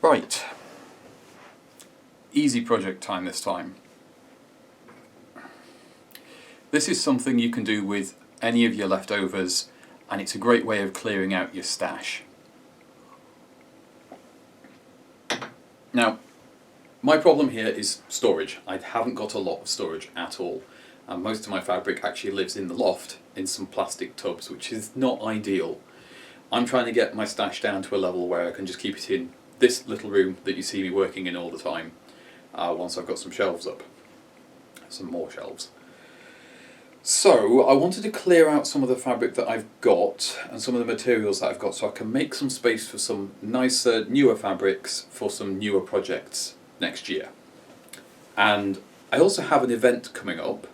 Right, easy project time this time. This is something you can do with any of your leftovers, and it's a great way of clearing out your stash. Now, my problem here is storage. I haven't got a lot of storage at all, and most of my fabric actually lives in the loft in some plastic tubs, which is not ideal. I'm trying to get my stash down to a level where I can just keep it in this little room that you see me working in all the time, once I've got some shelves up, some more shelves. So I wanted to clear out some of the fabric that I've got and some of the materials that I've got so I can make some space for some nicer, newer fabrics for some newer projects next year. And I also have an event coming up,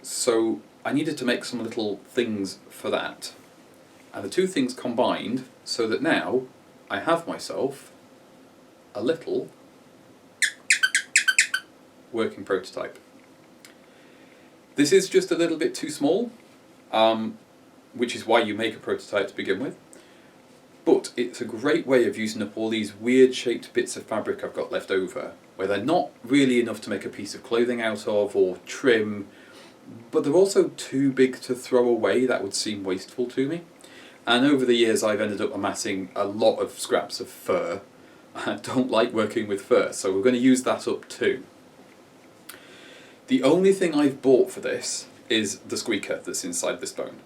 so I needed to make some little things for that. And the two things combined so that now I have myself a little working prototype. This is just a little bit too small, which is why you make a prototype to begin with, but it's a great way of using up all these weird shaped bits of fabric I've got left over, where they're not really enough to make a piece of clothing out of or trim, but they're also too big to throw away. That would seem wasteful to me. And over the years I've ended up amassing a lot of scraps of fur. I don't like working with fur, so we're going to use that up too. The only thing I've bought for this is the squeaker that's inside this bone.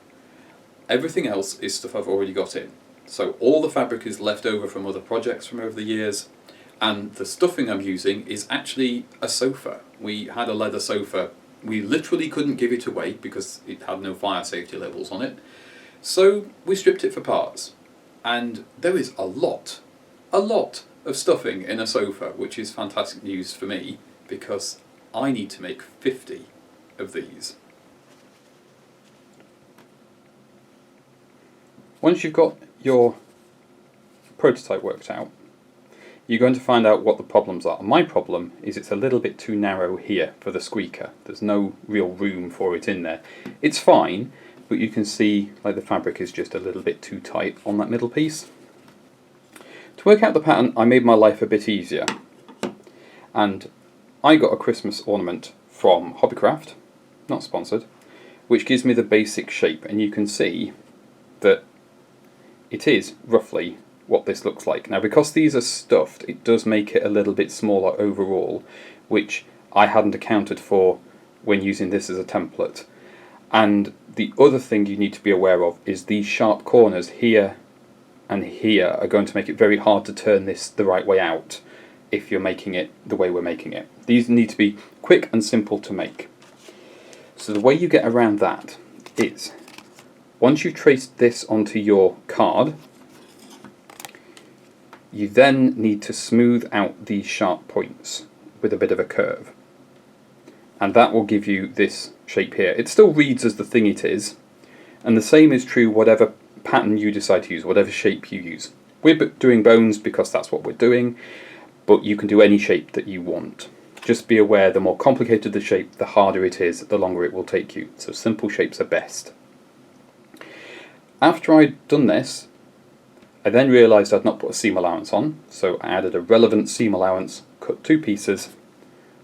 Everything else is stuff I've already got in. So all the fabric is left over from other projects from over the years, and the stuffing I'm using is actually a sofa. We had a leather sofa. We literally couldn't give it away because it had no fire safety labels on it. So we stripped it for parts, and there is a lot of stuffing in a sofa, which is fantastic news for me because I need to make 50 of these. Once you've got your prototype worked out, you're going to find out what the problems are. My problem is it's a little bit too narrow here for the squeaker. There's no real room for it in there. It's fine, but you can see like the fabric is just a little bit too tight on that middle piece. To work out the pattern, I made my life a bit easier, and I got a Christmas ornament from Hobbycraft, not sponsored, which gives me the basic shape, and you can see that it is roughly what this looks like. Now, because these are stuffed, it does make it a little bit smaller overall, which I hadn't accounted for when using this as a template. And the other thing you need to be aware of is these sharp corners here and here are going to make it very hard to turn this the right way out if you're making it the way we're making it. These need to be quick and simple to make. So the way you get around that is, once you've traced this onto your card, you then need to smooth out these sharp points with a bit of a curve. And that will give you this shape here. It still reads as the thing it is, and the same is true whatever pattern you decide to use, whatever shape you use. We're doing bones because that's what we're doing, but you can do any shape that you want. Just be aware the more complicated the shape, the harder it is, the longer it will take you. So simple shapes are best. After I'd done this, I then realised I'd not put a seam allowance on, so I added a relevant seam allowance, cut two pieces,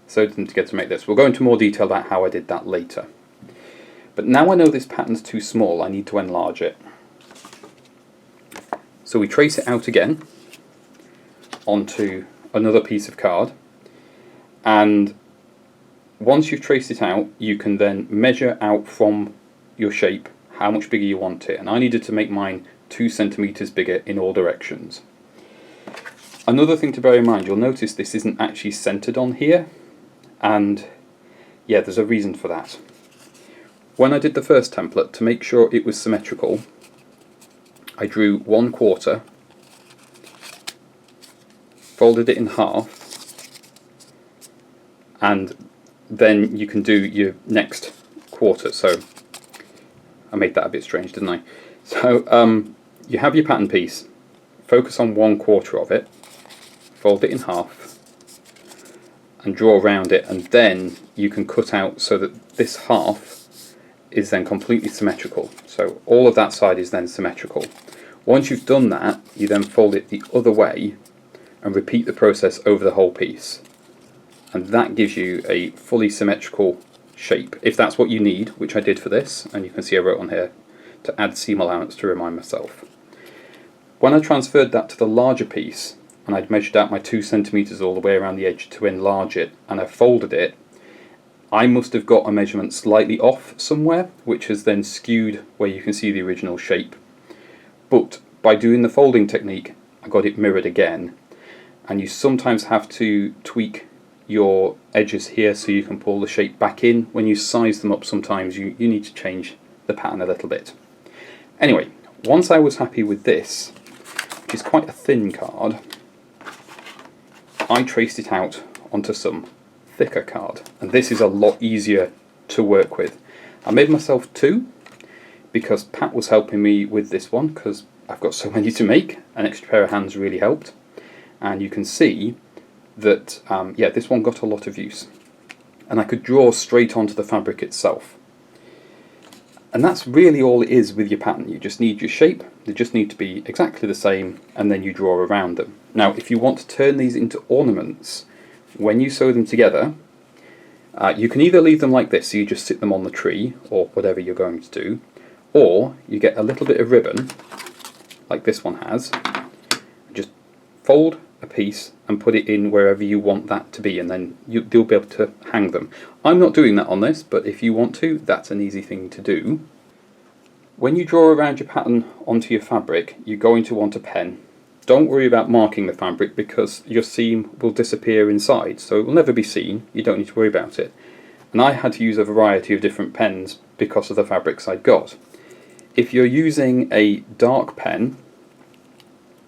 sewed them together to make this. We'll go into more detail about how I did that later. But now I know this pattern's too small, I need to enlarge it. So we trace it out again onto another piece of card, and once you've traced it out, you can then measure out from your shape how much bigger you want it, and I needed to make mine 2 centimeters bigger in all directions. Another thing to bear in mind, you'll notice this isn't actually centered on here, and yeah, there's a reason for that. When I did the first template, to make sure it was symmetrical, I drew 1/4, folded it in half, and then you can do your next quarter. So I made that a bit strange, didn't I? So you have your pattern piece, focus on 1/4 of it, fold it in half, and draw around it, and then you can cut out so that this half is then completely symmetrical. So all of that side is then symmetrical. Once you've done that, you then fold it the other way and repeat the process over the whole piece. And that gives you a fully symmetrical shape, if that's what you need, which I did for this, and you can see I wrote on here to add seam allowance to remind myself. When I transferred that to the larger piece, and I'd measured out my 2 centimeters all the way around the edge to enlarge it, and I folded it, I must have got a measurement slightly off somewhere, which has then skewed where you can see the original shape. But by doing the folding technique, I got it mirrored again, and you sometimes have to tweak your edges here so you can pull the shape back in. When you size them up, sometimes you need to change the pattern a little bit. Anyway, once I was happy with this, which is quite a thin card, I traced it out onto some thicker card, and this is a lot easier to work with. I made myself 2 because Pat was helping me with this one, because I've got so many to make. An extra pair of hands really helped, and you can see that yeah, this one got a lot of use, and I could draw straight onto the fabric itself. And that's really all it is with your pattern. You just need your shape, they just need to be exactly the same, and then you draw around them. Now if you want to turn these into ornaments, when you sew them together, you can either leave them like this, so you just sit them on the tree or whatever you're going to do, or you get a little bit of ribbon like this one has, just fold a piece and put it in wherever you want that to be, and then you'll be able to hang them. I'm not doing that on this, but if you want to, that's an easy thing to do. When you draw around your pattern onto your fabric, you're going to want a pen. Don't worry about marking the fabric, because your seam will disappear inside, so it will never be seen. You don't need to worry about it. And I had to use a variety of different pens because of the fabrics I'd got. If you're using a dark pen,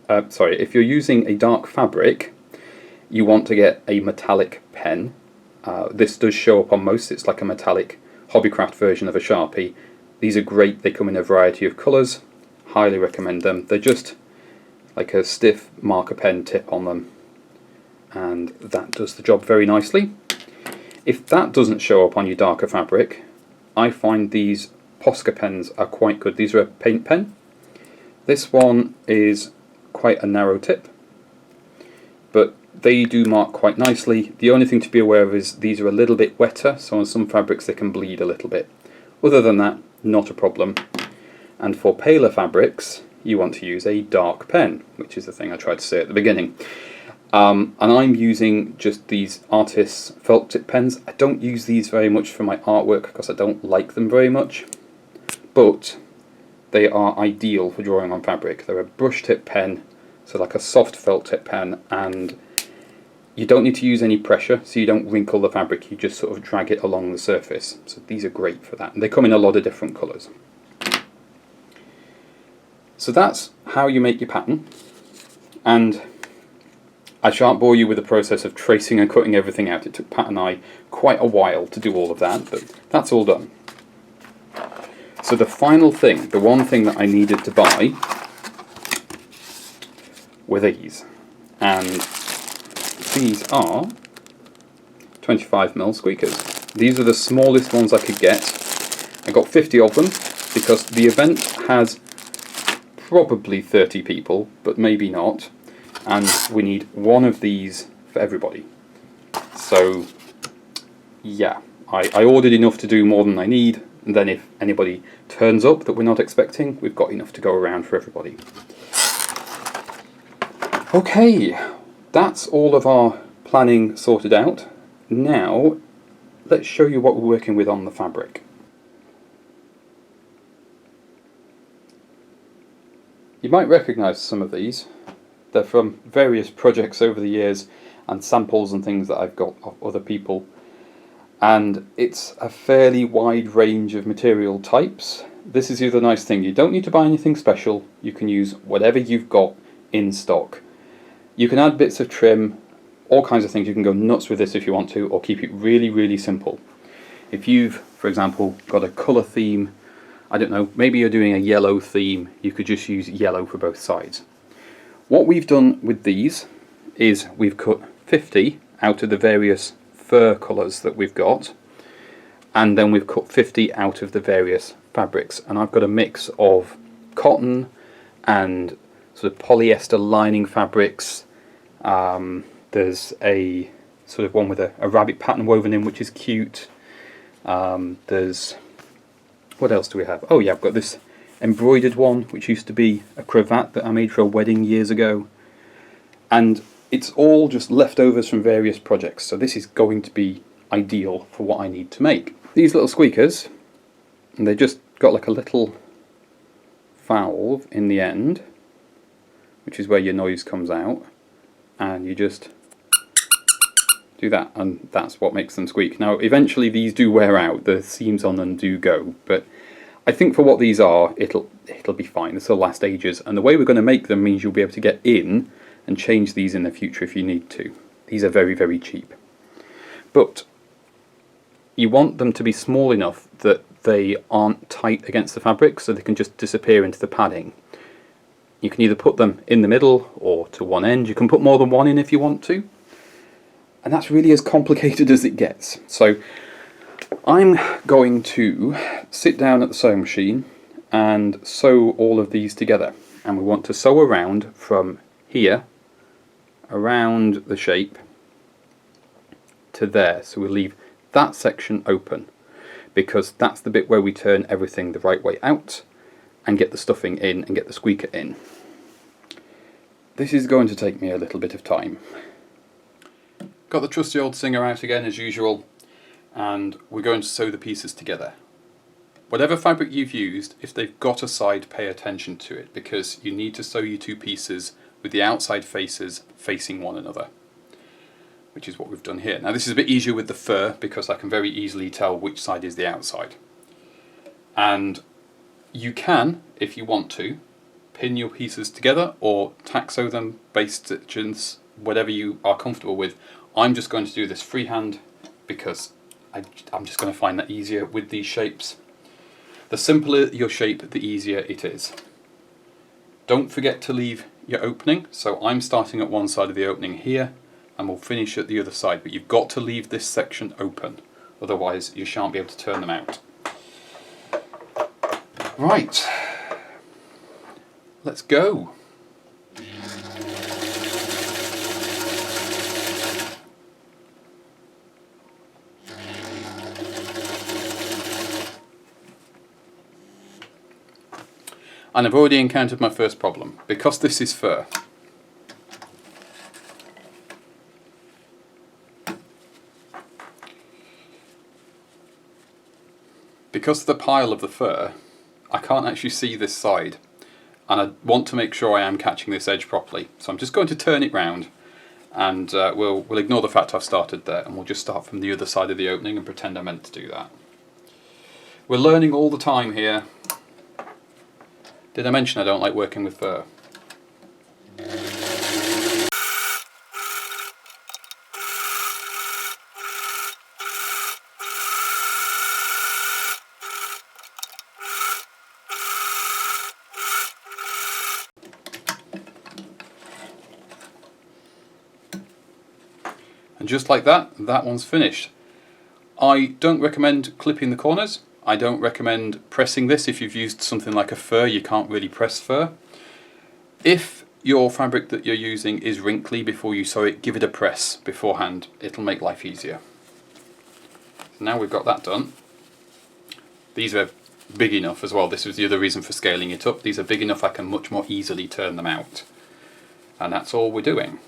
if you're using a dark fabric, you want to get a metallic pen. This does show up on most. It's like a metallic Hobbycraft version of a Sharpie. These are great. They come in a variety of colours. Highly recommend them. They're just like a stiff marker pen tip on them, and that does the job very nicely. If that doesn't show up on your darker fabric, I find these Posca pens are quite good. These are a paint pen. This one is quite a narrow tip, but they do mark quite nicely. The only thing to be aware of is these are a little bit wetter, so on some fabrics they can bleed a little bit. Other than that, not a problem. And for paler fabrics, you want to use a dark pen, which is the thing I tried to say at the beginning. And I'm using just these Artists felt tip pens. I don't use these very much for my artwork because I don't like them very much, but they are ideal for drawing on fabric. They're a brush tip pen, so like a soft felt tip pen, and you don't need to use any pressure, so you don't wrinkle the fabric, you just sort of drag it along the surface. So these are great for that, and they come in a lot of different colours. So that's how you make your pattern, and I shan't bore you with the process of tracing and cutting everything out. It took Pat and I quite a while to do all of that, but that's all done. So the final thing, the one thing that I needed to buy, were these. And these are 25mm squeakers. These are the smallest ones I could get. I got 50 of them because the event has probably 30 people, but maybe not. And we need one of these for everybody. So yeah, I ordered enough to do more than I need, and then if anybody turns up that we're not expecting, we've got enough to go around for everybody. Okay, that's all of our planning sorted out. Now let's show you what we're working with on the fabric. You might recognise some of these. They're from various projects over the years and samples and things that I've got of other people. And it's a fairly wide range of material types. This is the other nice thing. You don't need to buy anything special. You can use whatever you've got in stock. You can add bits of trim, all kinds of things. You can go nuts with this if you want to, or keep it really, really simple. If you've, for example, got a colour theme, I don't know, maybe you're doing a yellow theme, you could just use yellow for both sides. What we've done with these is we've cut 50 out of the various fur colours that we've got, and then we've cut 50 out of the various fabrics, and I've got a mix of cotton and sort of polyester lining fabrics There's a sort of one with a rabbit pattern woven in, which is cute. There's, what else do we have? Oh yeah, I've got this embroidered one, which used to be a cravat that I made for a wedding years ago. And it's all just leftovers from various projects, so this is going to be ideal for what I need to make. These little squeakers, and they just got like a little valve in the end, which is where your noise comes out, and you just do that, and that's what makes them squeak. Now eventually these do wear out, the seams on them do go, but I think for what these are, it'll be fine. This will last ages, and the way we're going to make them means you'll be able to get in and change these in the future if you need to. These are very, very cheap. But you want them to be small enough that they aren't tight against the fabric, so they can just disappear into the padding. You can either put them in the middle or to one end. You can put more than one in if you want to. And that's really as complicated as it gets. So I'm going to sit down at the sewing machine and sew all of these together. And we want to sew around from here, around the shape, to there. So we'll leave that section open, because that's the bit where we turn everything the right way out and get the stuffing in and get the squeaker in. This is going to take me a little bit of time. Got the trusty old singer out again as usual, and we're going to sew the pieces together. Whatever fabric you've used, if they've got a side, pay attention to it, because you need to sew your two pieces with the outside faces facing one another, which is what we've done here. Now this is a bit easier with the fur, because I can very easily tell which side is the outside. And you can, if you want to, pin your pieces together or tack sew them, base stitches, whatever you are comfortable with. I'm just going to do this freehand because I'm just going to find that easier with these shapes. The simpler your shape, the easier it is. Don't forget to leave your opening, so I'm starting at one side of the opening here and we'll finish at the other side, but you've got to leave this section open, otherwise you shan't be able to turn them out. Right, let's go. And I've already encountered my first problem, because this is fur. Because of the pile of the fur, I can't actually see this side, and I want to make sure I am catching this edge properly. So I'm just going to turn it round, and we'll ignore the fact I've started there, and we'll just start from the other side of the opening and pretend I meant to do that. We're learning all the time here. Did I mention I don't like working with fur? And just like that, that one's finished. I don't recommend clipping the corners. I don't recommend pressing this. If you've used something like a fur, you can't really press fur. If your fabric that you're using is wrinkly before you sew it, give it a press beforehand. It'll make life easier. So now we've got that done. These are big enough as well. This was the other reason for scaling it up. These are big enough I can much more easily turn them out. And that's all we're doing.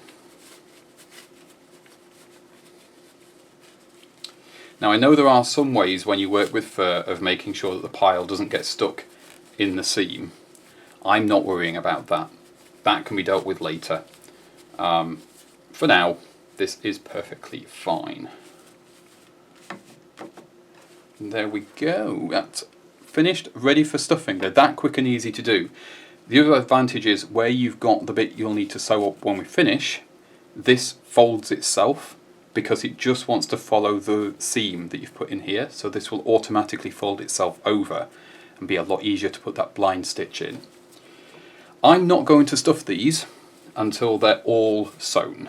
Now I know there are some ways when you work with fur of making sure that the pile doesn't get stuck in the seam. I'm not worrying about that. That can be dealt with later. For now, this is perfectly fine. And there we go. That's finished, ready for stuffing. They're that quick and easy to do. The other advantage is where you've got the bit you'll need to sew up when we finish, this folds itself, because it just wants to follow the seam that you've put in here, so this will automatically fold itself over and be a lot easier to put that blind stitch in. I'm not going to stuff these until they're all sewn,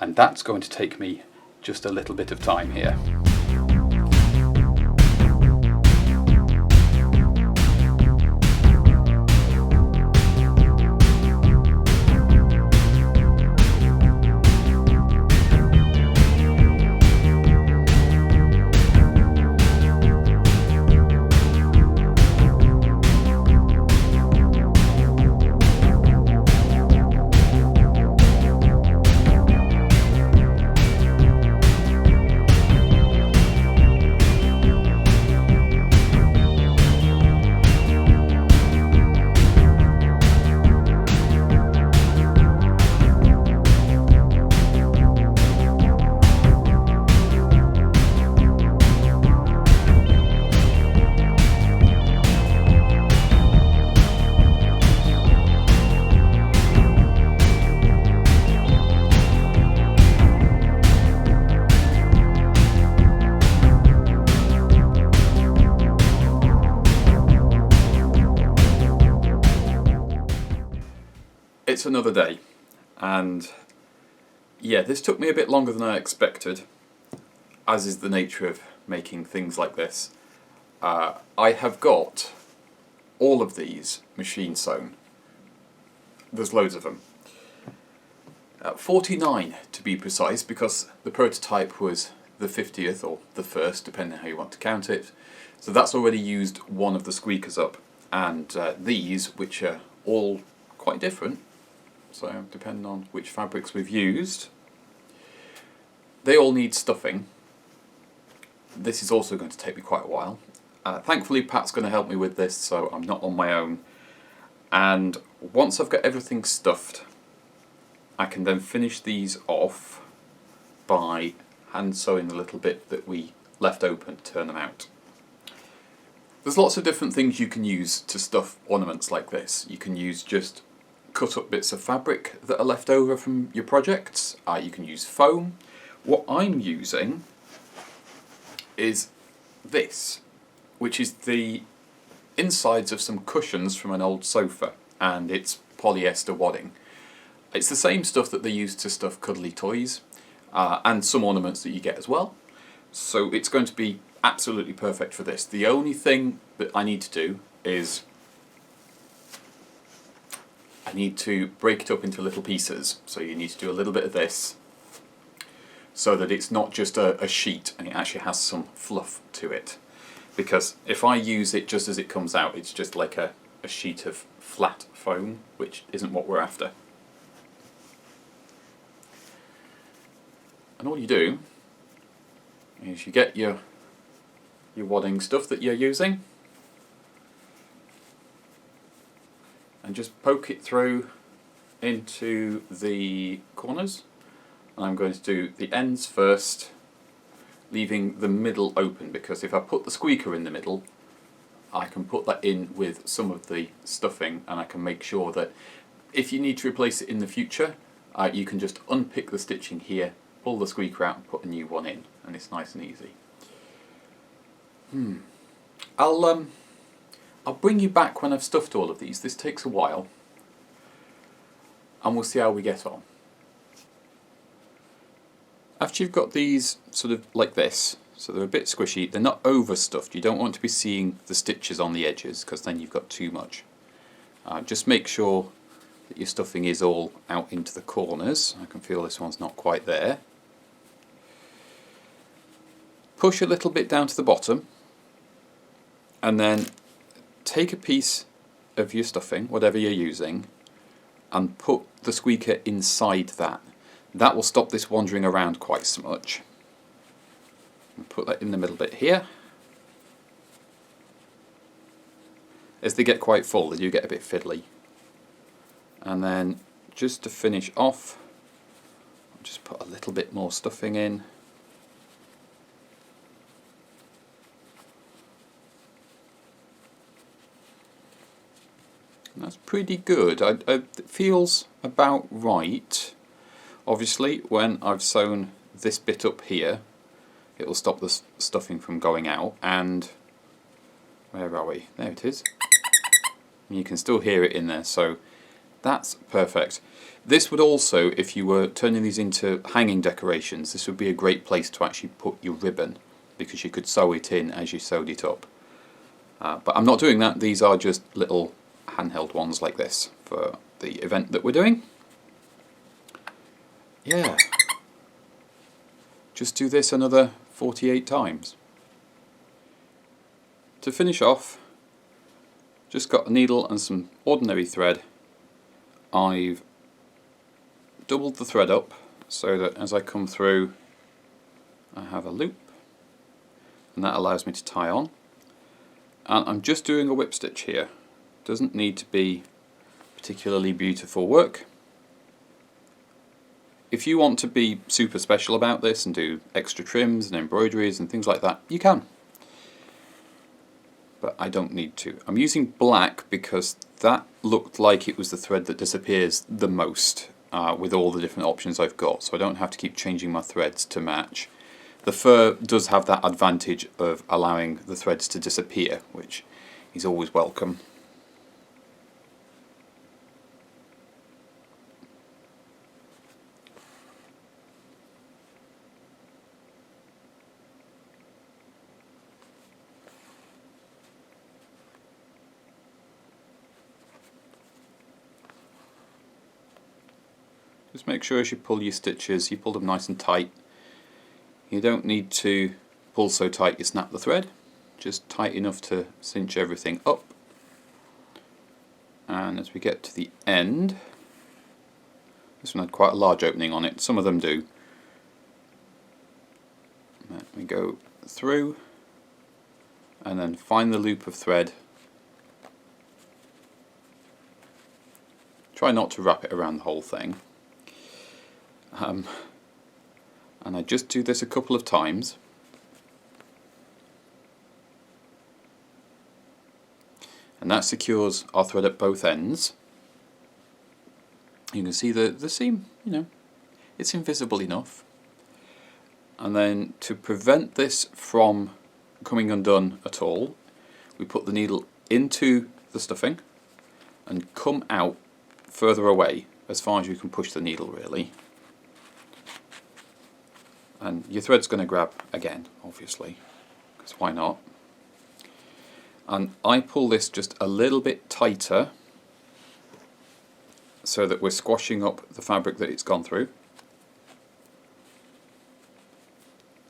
and that's going to take me just a little bit of time here. it's another day, and yeah, this took me a bit longer than I expected, as is the nature of making things like this. I have got all of these machine sewn. There's loads of them. 49 to be precise, because the prototype was the 50th or the 1st, depending on how you want to count it. So that's already used one of the squeakers up, and these, which are all quite different, so depending on which fabrics we've used, they all need stuffing. This is also going to take me quite a while. Thankfully Pat's going to help me with this, so I'm not on my own. And once I've got everything stuffed, I can then finish these off by hand sewing the little bit that we left open to turn them out. There's lots of different things you can use to stuff ornaments like this. You can use just cut up bits of fabric that are left over from your projects. You can use foam. What I'm using is this, which is the insides of some cushions from an old sofa, and it's polyester wadding. It's the same stuff that they use to stuff cuddly toys, and some ornaments that you get as well. So it's going to be absolutely perfect for this. The only thing that I need to do is I need to break it up into little pieces. So you need to do a little bit of this, so that it's not just a sheet and it actually has some fluff to it. Because if I use it just as it comes out, it's just like a sheet of flat foam, which isn't what we're after. And all you do is you get your wadding stuff that you're using and just poke it through into the corners. And I'm going to do the ends first, leaving the middle open, because if I put the squeaker in the middle, I can put that in with some of the stuffing, and I can make sure that if you need to replace it in the future, you can just unpick the stitching here, pull the squeaker out and put a new one in, and it's nice and easy. I'll bring you back when I've stuffed all of these. This takes a while, and we'll see how we get on. After you've got these sort of like this, so they're a bit squishy, they're not overstuffed. You don't want to be seeing the stitches on the edges, because then you've got too much. Just make sure that your stuffing is all out into the corners. I can feel this one's not quite there. Push a little bit down to the bottom, and then take a piece of your stuffing, whatever you're using, and put the squeaker inside that. That will stop this wandering around quite so much. And put that in the middle bit here. As they get quite full, they do get a bit fiddly. And then just to finish off, I'll just put a little bit more stuffing in. And that's pretty good. It feels about right. Obviously, when I've sewn this bit up here, it will stop the stuffing from going out. And where are we? There it is. And you can still hear it in there, so that's perfect. This would also, if you were turning these into hanging decorations, this would be a great place to actually put your ribbon, because you could sew it in as you sewed it up. But I'm not doing that. These are just little handheld ones like this for the event that we're doing. Yeah. Just do this another 48 times. To finish off, just got a needle and some ordinary thread. I've doubled the thread up so that as I come through I have a loop, and that allows me to tie on. And I'm just doing a whip stitch here. Doesn't need to be particularly beautiful work. If you want to be super special about this and do extra trims and embroideries and things like that, you can. But I don't need to. I'm using black because that looked like it was the thread that disappears the most with all the different options I've got, so I don't have to keep changing my threads to match. The fur does have that advantage of allowing the threads to disappear, which is always welcome. Just make sure as you pull your stitches, you pull them nice and tight. You don't need to pull so tight you snap the thread, just tight enough to cinch everything up. And as we get to the end, this one had quite a large opening on it, some of them do. Let me go through and then find the loop of thread. Try not to wrap it around the whole thing. And I just do this a couple of times. And that secures our thread at both ends. You can see the seam, it's invisible enough. And then to prevent this from coming undone at all, we put the needle into the stuffing and come out further away, as far as you can push the needle really. And your thread's going to grab again, obviously, because why not? And I pull this just a little bit tighter so that we're squashing up the fabric that it's gone through.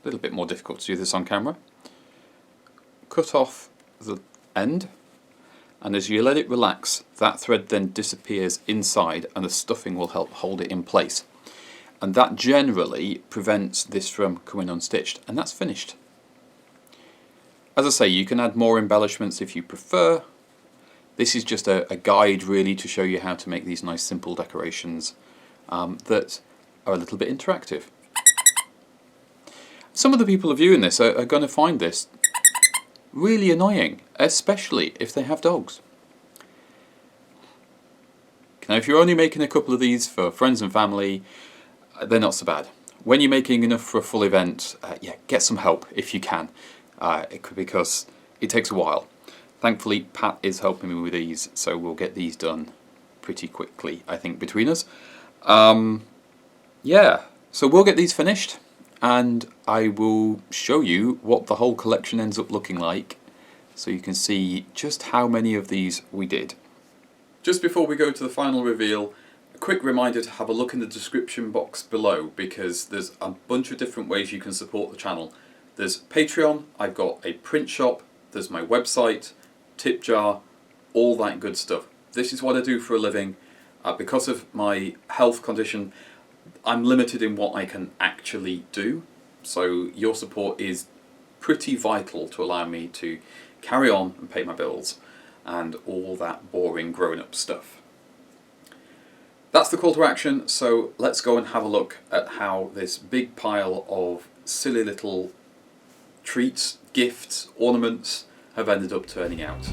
A little bit more difficult to do this on camera. Cut off the end, and as you let it relax, that thread then disappears inside and the stuffing will help hold it in place. And that generally prevents this from coming unstitched, and that's finished. As I say, you can add more embellishments if you prefer. This is just a guide really to show you how to make these nice simple decorations that are a little bit interactive. Some of the people viewing this are going to find this really annoying, especially if they have dogs. Now, if you're only making a couple of these for friends and family, they're not so bad. When you're making enough for a full event, get some help if you can. Because it takes a while. Thankfully, Pat is helping me with these, so we'll get these done pretty quickly, I think, between us. Yeah, so we'll get these finished, and I will show you what the whole collection ends up looking like, so you can see just how many of these we did. Just before we go to the final reveal, a quick reminder to have a look in the description box below, because there's a bunch of different ways you can support the channel. There's Patreon, I've got a print shop, there's my website, tip jar, all that good stuff. This is what I do for a living. Because of my health condition, I'm limited in what I can actually do. So your support is pretty vital to allow me to carry on and pay my bills and all that boring grown-up stuff. That's the call to action, so let's go and have a look at how this big pile of silly little treats, gifts, ornaments have ended up turning out.